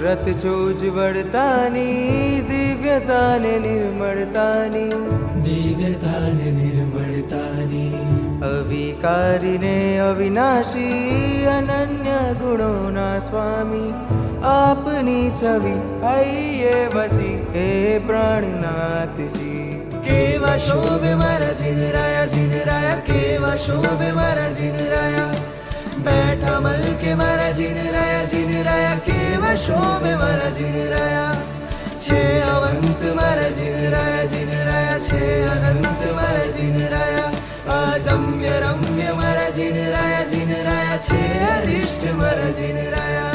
મૂરત છો ઉજ્જવળતાની, દિવ્યતાને નિર્મળતાની, દિવ્યતાને નિર્મળતાની, અવિકારીને અવિનાશી, અનન્ય ગુણોના સ્વામી, આપની છવી હૈયે વસી હે પ્રાણનાથજી. કેવા શોભે મારા જીનરાયા, કેવા શોભે મારા જીનરાયા, બેઠા મલકે મારા જીનરાયા, કેવા શોભે મારા જીનરાયા. છે અવંત મારા જીનરાયા, છે અનંત મારા જીનરાયા, અદમ્ય રમ્ય મારા જીનરાયા, છે અરિષ્ટ મારા જીનરાયા.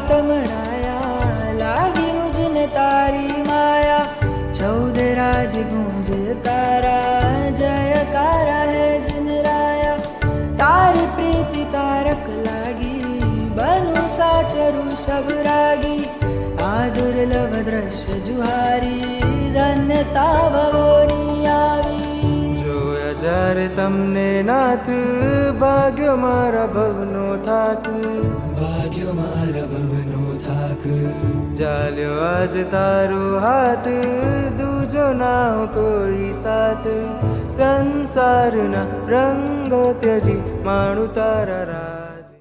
तमराया लागी मुझने तारी माया, 14 राज गूंजे तारा जयकारा है जिनराया. तारी प्रीति तारक लागी, बनु साचरु सब रागी, आ दुर्लभ दृश्य जुहारी, धन्यता भवोनी आवी. જોયા જ્યારે તમને નાથ, ભાગ્યો મારા ભવનો થાક, ભાગ્યો મારા ભવનો થાક. ચાલ્યો આજ તારો હાથ, દૂજો ના કોઈ સાથ, સંસારના રંગો ત્યજી માણું તારા રાહ.